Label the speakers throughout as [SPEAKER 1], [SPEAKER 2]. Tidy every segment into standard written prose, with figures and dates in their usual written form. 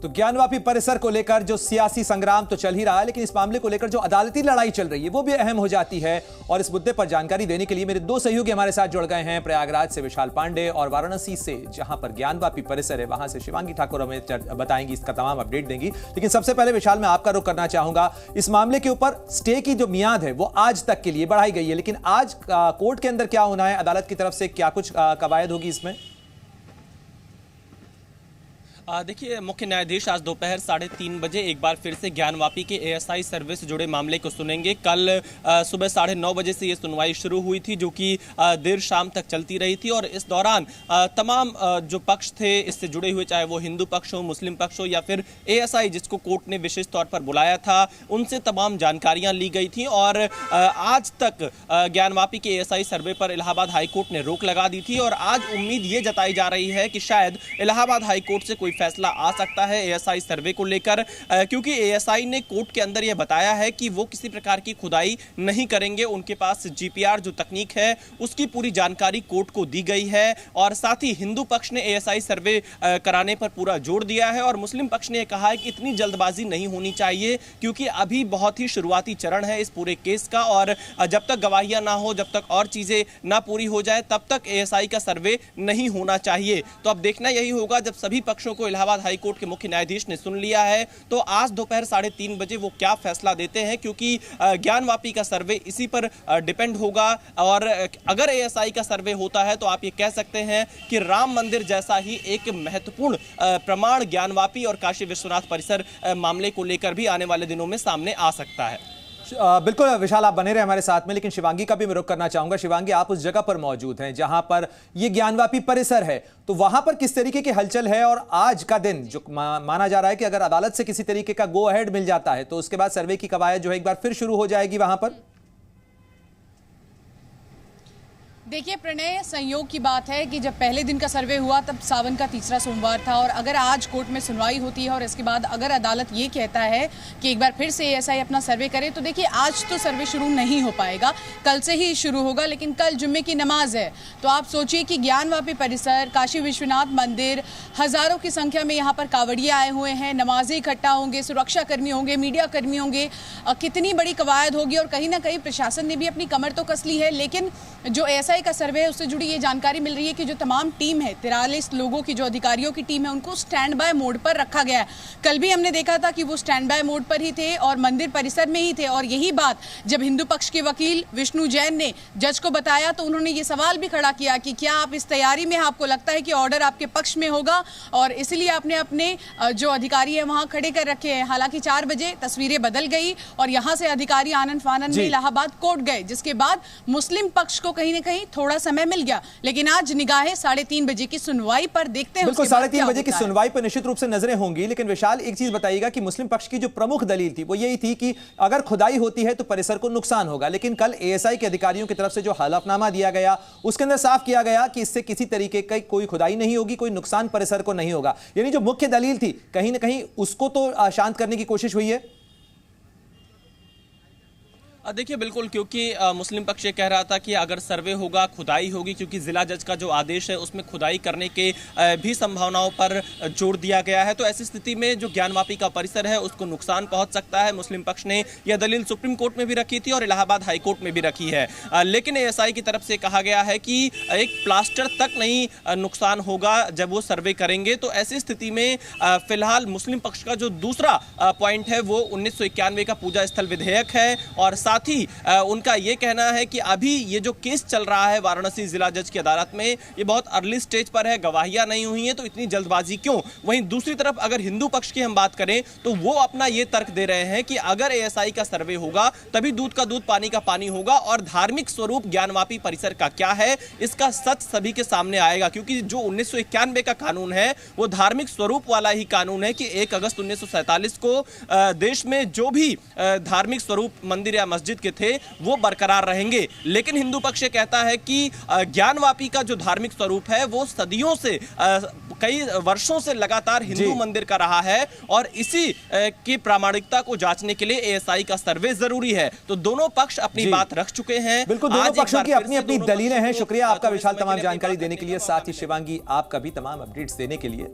[SPEAKER 1] तो ज्ञानवापी परिसर को लेकर जो सियासी संग्राम तो चल ही रहा है, लेकिन इस मामले को लेकर जो अदालती लड़ाई चल रही है वो भी अहम हो जाती है। और इस मुद्दे पर जानकारी देने के लिए मेरे दो सहयोगी हमारे साथ जुड़ गए हैं। प्रयागराज से विशाल पांडे और वाराणसी से, जहां पर ज्ञानवापी परिसर है, वहां से शिवांगी ठाकुर हमें बताएंगी, इसका तमाम अपडेट देंगी। लेकिन सबसे पहले विशाल, मैं आपका रुख करना चाहूंगा। इस मामले के ऊपर स्टे की जो मियाद है वो आज तक के लिए बढ़ाई गई है, लेकिन आज कोर्ट के अंदर क्या होना है, अदालत की तरफ से क्या कुछ कवायद होगी इसमें?
[SPEAKER 2] देखिए, मुख्य न्यायाधीश आज दोपहर 3:30 बजे एक बार फिर से ज्ञानवापी के एएसआई सर्वे से जुड़े मामले को सुनेंगे। कल सुबह 9:30 बजे से ये सुनवाई शुरू हुई थी, जो कि देर शाम तक चलती रही थी। और इस दौरान तमाम जो पक्ष थे इससे जुड़े हुए, चाहे वो हिंदू पक्ष हो, मुस्लिम पक्ष हो या फिर एएसआई जिसको कोर्ट ने विशेष तौर पर बुलाया था, उनसे तमाम जानकारियां ली गई थी। और आज तक ज्ञानवापी के एएसआई सर्वे पर इलाहाबाद हाईकोर्ट ने रोक लगा दी थी। और आज उम्मीद ये जताई जा रही है कि शायद इलाहाबाद हाईकोर्ट से कोई फैसला आ सकता है एएसआई सर्वे को लेकर, क्योंकि एएसआई ने कोर्ट के अंदर यह बताया है कि वो किसी प्रकार की खुदाई नहीं करेंगे। उनके पास जीपीआर जो तकनीक है उसकी पूरी जानकारी कोर्ट को दी गई है। और साथ ही हिंदू पक्ष ने एएसआई सर्वे कराने पर पूरा जोर दिया है। और मुस्लिम पक्ष ने कहा है कि इतनी जल्दबाजी नहीं होनी चाहिए, क्योंकि अभी बहुत ही शुरुआती चरण है इस पूरे केस का। और जब तक गवाहियां ना हो, जब तक और चीजें ना पूरी हो जाए, तब तक एएसआई का सर्वे नहीं होना चाहिए। तो अब देखना यही होगा, जब सभी पक्षों को इलाहाबाद हाईकोर्ट के मुख्य न्यायाधीश ने सुन लिया है तो आज दोपहर 3:30 बजे वो क्या फैसला देते हैं, क्योंकि ज्ञानवापी का सर्वे इसी पर डिपेंड होगा। और अगर एएसआई का सर्वे होता है तो आप ये कह सकते हैं कि राम मंदिर जैसा ही एक महत्वपूर्ण प्रमाण ज्ञानवापी और काशी विश्वनाथ परिसर मामले को लेकर भी आने वाले दिनों में सामने आ सकता है।
[SPEAKER 1] बिल्कुल विशाल, आप बने रहे हमारे साथ में, लेकिन शिवांगी का भी मैं रुख करना चाहूंगा। शिवांगी, आप उस जगह पर मौजूद हैं जहां पर ये ज्ञानवापी परिसर है, तो वहां पर किस तरीके की हलचल है? और आज का दिन जो माना जा रहा है कि अगर अदालत से किसी तरीके का गो अहेड मिल जाता है तो उसके बाद सर्वे की कवायद जो है एक बार फिर शुरू हो जाएगी वहां पर।
[SPEAKER 3] देखिए प्रणय, संयोग की बात है कि जब पहले दिन का सर्वे हुआ तब सावन का तीसरा सोमवार था। और अगर आज कोर्ट में सुनवाई होती है और इसके बाद अगर अदालत ये कहता है कि एक बार फिर से एएसआई अपना सर्वे करे, तो देखिए आज तो सर्वे शुरू नहीं हो पाएगा, कल से ही शुरू होगा। लेकिन कल जुम्मे की नमाज है, तो आप सोचिए कि ज्ञानवापी परिसर, काशी विश्वनाथ मंदिर, हजारों की संख्या में यहाँ पर कांवड़िए आए हुए हैं, नमाज़ी इकट्ठा होंगे, सुरक्षा कर्मी होंगे, मीडिया कर्मी होंगे, कितनी बड़ी कवायद होगी। और कहीं ना कहीं प्रशासन ने भी अपनी कमर तो कस ली है। लेकिन जो एएसआई का सर्वे है उससे जुड़ी ये जानकारी मिल रही है कि जो तमाम टीम है, 43 लोगों की जो अधिकारियों की टीम है, उनको स्टैंड बाय मोड पर रखा गया है। कल भी हमने देखा था कि वो स्टैंड बाय मोड पर ही थे और मंदिर परिसर में ही थे। और यही बात जब हिंदू पक्ष के वकील विष्णु जैन ने जज को बताया तो उन्होंने ये सवाल भी खड़ा किया कि क्या आप इस तैयारी में, आपको लगता है कि ऑर्डर आपके पक्ष में होगा और इसलिए आपने अपने जो अधिकारी है वहां खड़े कर रखे हैं। हालांकि 4 बजे तस्वीरें बदल गई और यहां से अधिकारी आनंद फानन में इलाहाबाद कोर्ट गए, जिसके बाद मुस्लिम पक्ष को कहीं ना कहीं थोड़ा समय मिल गया। लेकिन आज निगाहें 3:30 बजे की सुनवाई पर देखते हैं।
[SPEAKER 1] बिल्कुल 3:30 बजे की सुनवाई पर निश्चित रूप से नजरें होंगी। लेकिन विशाल, एक चीज बताइएगा कि मुस्लिम पक्ष की जो प्रमुख दलील थी वो यही थी कि अगर खुदाई होती है तो परिसर को नुकसान होगा। लेकिन कल एएसआई के अधिकारियों की तरफ से जो हलफनामा दिया गया उसके अंदर साफ किया गया कि इससे किसी तरीके की कोई खुदाई नहीं होगी, कोई नुकसान परिसर को नहीं होगा। यानी जो मुख्य दलील थी कहीं ना कहीं उसको तो शांत करने की कोशिश हुई है।
[SPEAKER 2] देखिए बिल्कुल, क्योंकि मुस्लिम पक्ष ये कह रहा था कि अगर सर्वे होगा, खुदाई होगी, क्योंकि जिला जज का जो आदेश है उसमें खुदाई करने के भी संभावनाओं पर जोर दिया गया है। तो ऐसी स्थिति में जो ज्ञानवापी का परिसर है उसको नुकसान पहुंच सकता है। मुस्लिम पक्ष ने यह दलील सुप्रीम कोर्ट में भी रखी थी और इलाहाबाद हाई कोर्ट में भी रखी है। लेकिन एएसआई की तरफ से कहा गया है कि एक प्लास्टर तक नहीं नुकसान होगा जब वो सर्वे करेंगे। तो ऐसी स्थिति में फिलहाल मुस्लिम पक्ष का जो दूसरा पॉइंट है वो 1991 का पूजा स्थल विधेयक है। और साथ ही उनका यह कहना है कि अभी ये जो केस चल रहा है वाराणसी जिला जज की अदालत में, ये बहुत अर्ली स्टेज पर है, गवाहियां नहीं हुई हैं, तो इतनी जल्दबाजी क्यों। वहीं दूसरी तरफ अगर हिंदू पक्ष की हम बात करें तो वो अपना ये तर्क दे रहे हैं कि अगर एएसआई का सर्वे होगा तभी दूध का दूध पानी का पानी होगा और धार्मिक स्वरूप ज्ञानवापी परिसर का क्या है इसका सच सभी के सामने आएगा। क्योंकि जो 1991 का कानून है वो धार्मिक स्वरूप वाला ही कानून है कि 1 अगस्त 1947 को देश में जो भी धार्मिक स्वरूप मंदिर या मस्जिद के थे वो बरकरार रहेंगे। लेकिन हिंदू पक्ष कहता है कि ज्ञानवापी का जो धार्मिक स्वरूप है वो सदियों से, कई वर्षों से लगातार हिंदू मंदिर का रहा है और इसी की प्रामाणिकता को जांचने के लिए एएसआई का सर्वे जरूरी है। तो दोनों पक्ष अपनी बात रख चुके हैं।
[SPEAKER 1] बिल्कुल, दोनों पक्षों की अपनी अपनी दलीलें हैं। शुक्रिया आपका विशाल तमाम जानकारी देने के लिए, साथ ही शिवांगी आपका भी तमाम अपडेट्स देने के लिए।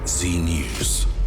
[SPEAKER 4] Zee News.